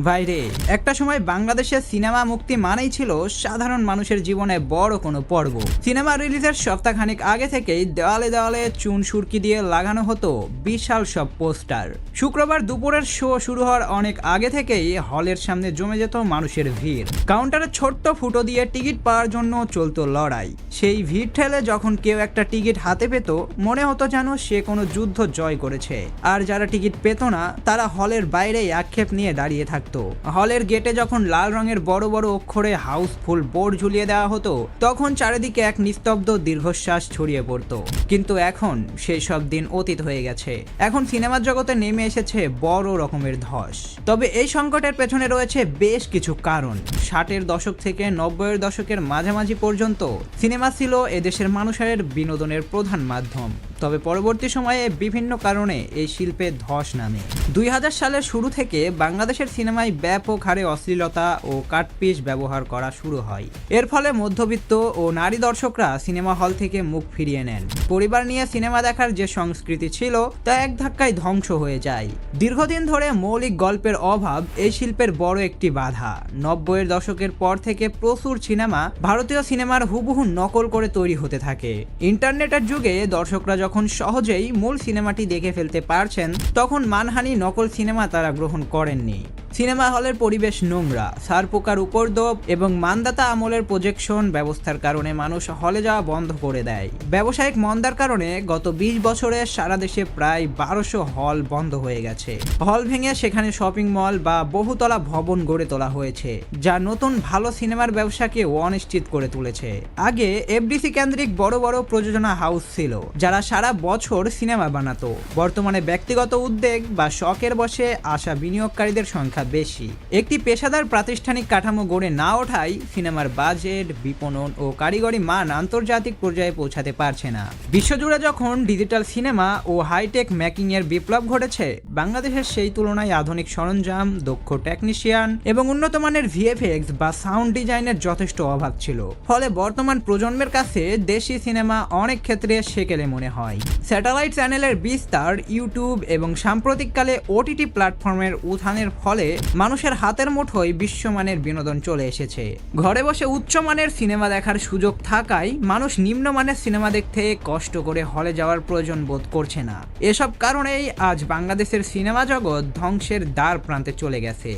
ভাইরে, একটা সময় বাংলাদেশের সিনেমা মুক্তি মানেই ছিল সাধারণ মানুষের জীবনে বড় কোনো পর্ব। সিনেমা রিলিজের সপ্তাহখানেক আগে থেকেই দেওয়ালে দেওয়ালে চুন সুরকি দিয়ে লাগানো হতো বিশাল সব পোস্টার। শুক্রবার দুপুরের শো শুরু হওয়ার অনেক আগে থেকেই হলের সামনে জমে যেত মানুষের ভিড়। কাউন্টারে ছোট্ট ফুটো দিয়ে টিকিট পাওয়ার জন্য চলতো লড়াই। সেই ভিড় ঠেলে যখন কেউ একটা টিকিট হাতে পেত, মনে হতো যেন সে কোনো যুদ্ধ জয় করেছে। আর যারা টিকিট পেত না, তারা হলের বাইরেই আক্ষেপ নিয়ে দাঁড়িয়ে থাকতো। হলের গেটে যখন লাল রঙের বড় বড় অক্ষরে হাউসফুল বোর্ড ঝুলিয়ে দেওয়া হতো, তখন চারিদিকে এক নিস্তব্ধ দীর্ঘশ্বাস ছড়িয়ে পড়তো। কিন্তু এখন সেই সব দিন অতীত হয়ে গেছে। এখন সিনেমার জগতে নেমে এসেছে বড় রকমের ধস। তবে এই সংকটের পেছনে রয়েছে বেশ কিছু কারণ। 60-এর দশক থেকে 90-এর দশকের মাঝামাঝি পর্যন্ত সিনেমা ছিল এদেশের মানুষের বিনোদনের প্রধান মাধ্যম। তবে পরবর্তী সময়ে বিভিন্ন কারণে এই শিল্পে ধস নামে। 2000 সালের শুরু থেকে বাংলাদেশের সিনেমায় ব্যাপক হারে অশ্লীলতা ও কাটপিস ব্যবহার করা শুরু হয়। এর ফলে মধ্যবিত্ত ও নারী দর্শকরা সিনেমা হল থেকে মুখ ফিরিয়ে নেন। পরিবার নিয়ে সিনেমা দেখার যে সংস্কৃতি ছিল, তা এক ধাক্কায় ধ্বংস হয়ে যায়। দীর্ঘদিন ধরে মৌলিক গল্পের অভাব এই শিল্পের বড় একটি বাধা। 90-এর দশকের পর থেকে প্রচুর সিনেমা ভারতীয় সিনেমার হুবহু নকল করে তৈরি হতে থাকে। ইন্টারনেটের যুগে দর্শকরা যখন সহজেই মূল সিনেমাটি দেখে ফেলতে পারছেন, তখন মানহানি নকল সিনেমা তারা গ্রহণ করেননি। সিনেমা হলের পরিবেশ নোংরা, সারপোকার উপদ্রব এবং মানদাতা আমলের প্রজেকশন ব্যবস্থার কারণে মানুষ হলে যাওয়া বন্ধ করে দেয়। ব্যবসায়িক মন্দার কারণে গত 20 বছরে সারা দেশে প্রায় 1200 হল বন্ধ হয়ে গেছে। হল ভেঙে সেখানে শপিং মল বা বহুতলা ভবন গড়ে তোলা হয়েছে, যা নতুন ভালো সিনেমার ব্যবসাকে অনিশ্চিত করে তুলেছে। আগে এফডিসি কেন্দ্রিক বড় বড় প্রযোজনা হাউস ছিল, যারা সারা বছর সিনেমা বানাতো। বর্তমানে ব্যক্তিগত উদ্যোগ বা শখের বসে আসা বিনিয়োগকারীদের সংখ্যা বেশি। একটি পেশাদার প্রাতিষ্ঠানিক কাঠামো গড়ে না ওঠায় সিনেমার বাজেট, বিপণন ও কারিগরি মান আন্তর্জাতিক পর্যায়ে পৌঁছাতে পারছে না। বিশ্বজুড়ে যখন ডিজিটাল সিনেমা ও হাইটেক মেকিং এর বিপ্লব ঘটেছে, বাংলাদেশের সেই তুলনায় আধুনিক সরঞ্জাম, দক্ষ টেকনিশিয়ান এবং উন্নত মানের ভিএফএক্স বা সাউন্ড ডিজাইনের যথেষ্ট অভাব ছিল। ফলে বর্তমান প্রজন্মের কাছে দেশি সিনেমা অনেক ক্ষেত্রে সেকেলে মনে হয়। স্যাটেলাইট চ্যানেলের বিস্তার, ইউটিউব এবং সাম্প্রতিককালে ওটিটি প্ল্যাটফর্মের উত্থানের ফলে মানুষের হাতের মুঠোয় বিশ্বমানের বিনোদন চলে এসেছে। ঘরে বসে উচ্চমানের সিনেমা দেখার সুযোগ থাকায় মানুষ নিম্নমানের সিনেমা দেখতে কষ্ট করে হলে যাওয়ার প্রয়োজন বোধ করছে না। এসব কারণেই আজ বাংলাদেশের সিনেমা জগৎ ধ্বংসের দ্বার প্রান্তে চলে গেছে।